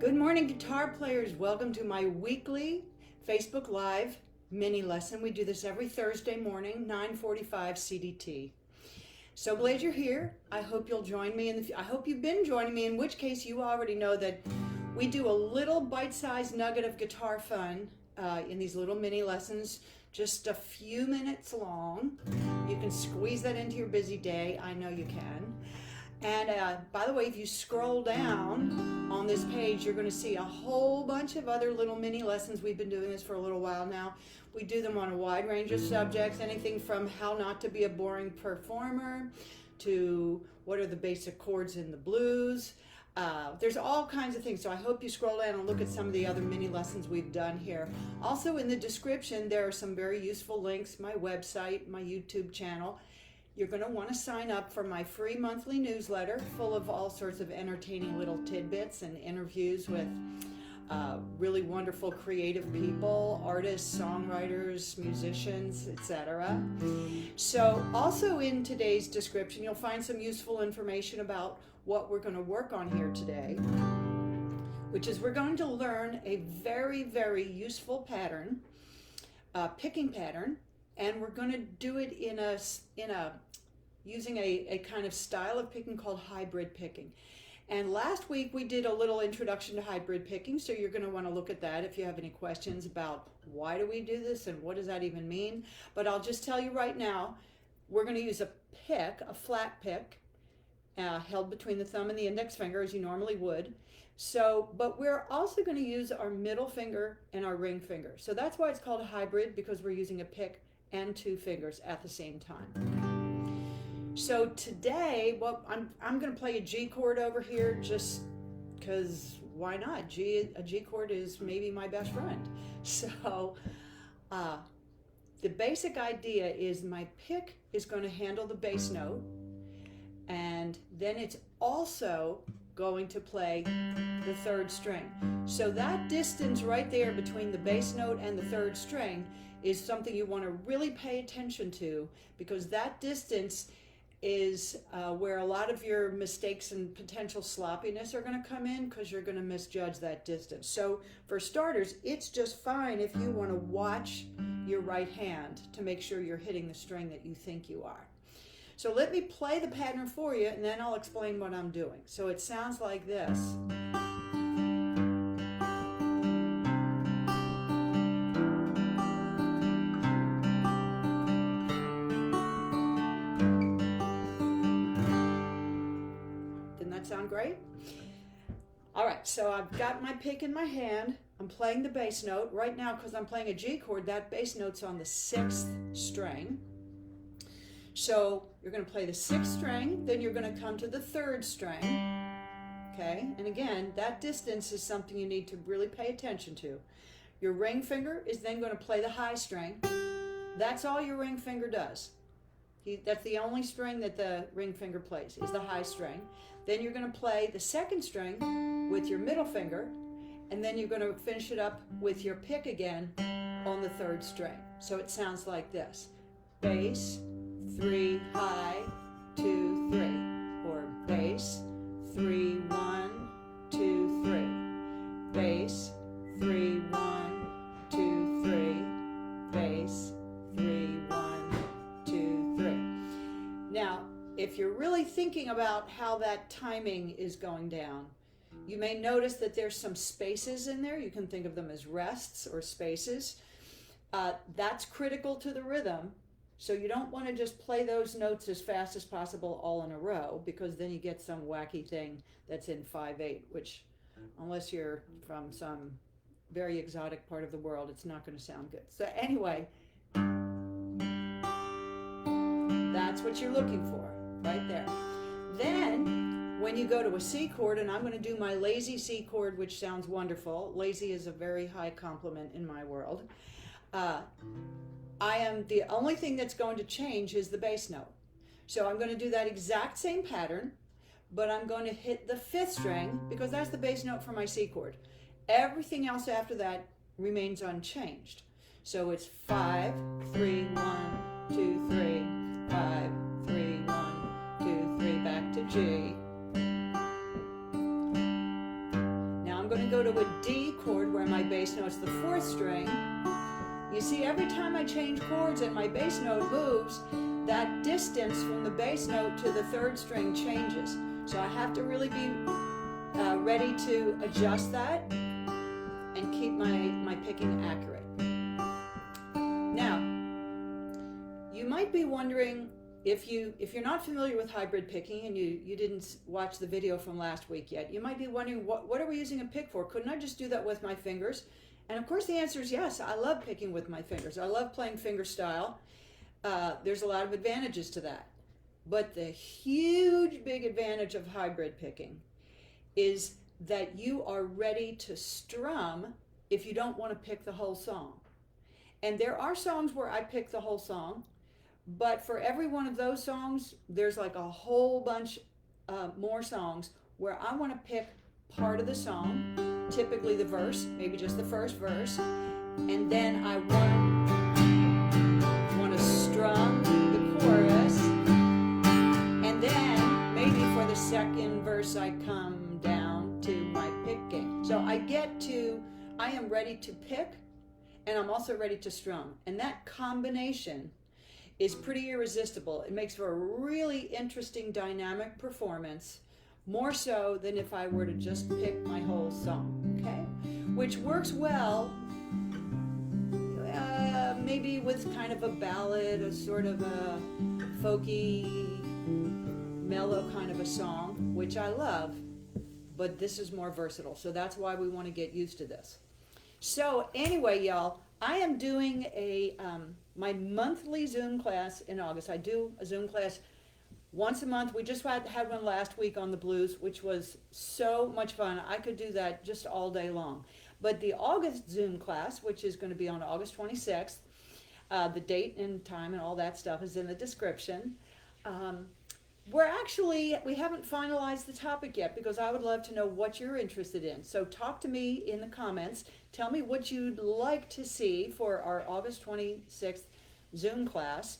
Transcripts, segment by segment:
Good morning, guitar players. Welcome to my weekly Facebook Live mini lesson. We do this every Thursday morning, 9:45 CDT. So glad you're here. I hope you'll join me. I hope you've been joining me, in which case you already know that we do a little bite-sized nugget of guitar fun in these little mini lessons, just a few minutes long. You can squeeze that into your busy day. I know you can. And by the way, if you scroll down on this page, you're going to see a whole bunch of other little mini lessons. We've been doing this for a little while now. We do them on a wide range of subjects, anything from how not to be a boring performer to what are the basic chords in the blues. There's all kinds of things, so I hope you scroll down and look at some of the other mini lessons we've done here. Also in the description, there are some very useful links, my website, my YouTube channel. You're going to want to sign up for my free monthly newsletter full of all sorts of entertaining little tidbits and interviews with really wonderful creative people, artists, songwriters, musicians, etc. So also in today's description, you'll find some useful information about what we're going to work on here today, which is we're going to learn a very, very useful pattern, picking pattern, and we're going to do it using a kind of style of picking called hybrid picking. And last week we did a little introduction to hybrid picking, so you're going to want to look at that if you have any questions about why do we do this and what does that even mean. But I'll just tell you right now, we're going to use a pick, a flat pick, held between the thumb and the index finger as you normally would. But we're also going to use our middle finger and our ring finger. So that's why it's called a hybrid, because we're using a pick and two fingers at the same time. So today, I'm going to play a G chord over here just because why not? A G chord is maybe my best friend. So the basic idea is my pick is going to handle the bass note, and then it's also going to play the third string. So that distance right there between the bass note and the third string is something you want to really pay attention to, because that distance is where a lot of your mistakes and potential sloppiness are going to come in, because you're going to misjudge that distance. So for starters, it's just fine if you want to watch your right hand to make sure you're hitting the string that you think you are. So let me play the pattern for you, and then I'll explain what I'm doing. So it sounds like this. Sound great? All right, so I've got my pick in my hand. I'm playing the bass note. Right now, because I'm playing a G chord, that bass note's on the 6th string. So you're going to play the 6th string, then you're going to come to the 3rd string. Okay, and again, that distance is something you need to really pay attention to. Your ring finger is then going to play the high string. That's all your ring finger does. That's the only string that the ring finger plays, is the high string. Then you're going to play the 2nd string with your middle finger, and then you're going to finish it up with your pick again on the 3rd string. So it sounds like this: bass, 3, high, 2, 3, or bass, 3, 1, 2, 3, bass, 3, 1, 2, 3, bass, 3, 1, 2, 3. Now, if you're really thinking about how that timing is going down, you may notice that there's some spaces in there. You can think of them as rests or spaces. That's critical to the rhythm. So you don't want to just play those notes as fast as possible all in a row, because then you get some wacky thing that's in 5/8, which, unless you're from some very exotic part of the world, it's not going to sound good. So anyway, that's what you're looking for right there. Then when you go to a C chord, and I'm going to do my lazy C chord, which sounds wonderful. Lazy is a very high compliment in my world. The only thing that's going to change is the bass note. So I'm going to do that exact same pattern, but I'm going to hit the 5th string, because that's the bass note for my C chord. Everything else after that remains unchanged. So it's 5, 3, 1, 2, 3, 5, 3, 1, 2, 3, back to G. Now I'm going then go to a D chord where my bass note's the 4th string. You see, every time I change chords and my bass note moves, that distance from the bass note to the 3rd string changes. So I have to really be ready to adjust that and keep my picking accurate. Now, you might be wondering, if you're not familiar with hybrid picking and you didn't watch the video from last week yet, you might be wondering, what are we using a pick for? Couldn't I just do that with my fingers? And of course the answer is yes. I love picking with my fingers. I love playing fingerstyle. There's a lot of advantages to that. But the huge big advantage of hybrid picking is that you are ready to strum if you don't want to pick the whole song. And there are songs where I pick the whole song, but for every one of those songs, there's like a whole bunch more songs where I want to pick part of the song, typically the verse, maybe just the first verse, and then I want to strum the chorus, and then maybe for the second verse I come down to my picking. So I am ready to pick, and I'm also ready to strum, and that combination is pretty irresistible. It makes for a really interesting dynamic performance, more so than if I were to just pick my whole song, okay? Which works well, maybe with kind of a ballad, a sort of a folky, mellow kind of a song, which I love, but this is more versatile, so that's why we want to get used to this. So anyway, y'all, I am doing my monthly Zoom class in August. I do a Zoom class once a month. We just had one last week on the blues, which was so much fun. I could do that just all day long. But the August Zoom class, which is going to be on August 26th, the date and time and all that stuff is in the description. We haven't finalized the topic yet because I would love to know what you're interested in. So talk to me in the comments. Tell me what you'd like to see for our August 26th Zoom class.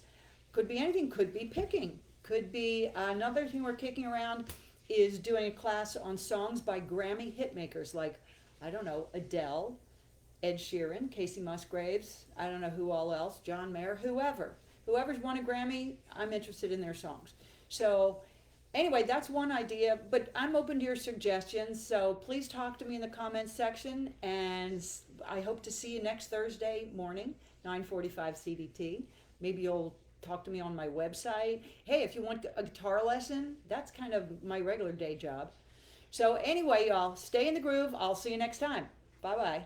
Could be anything, could be picking. Could be another thing we're kicking around is doing a class on songs by Grammy hitmakers like, I don't know, Adele, Ed Sheeran, Casey Musgraves, I don't know who all else, John Mayer, whoever's won a Grammy, I'm interested in their songs. So anyway, that's one idea, but I'm open to your suggestions, so please talk to me in the comments section, and I hope to see you next Thursday morning, 9:45 CDT. Maybe you'll talk to me on my website. Hey, if you want a guitar lesson, that's kind of my regular day job. So anyway, y'all, stay in the groove. I'll see you next time. Bye-bye.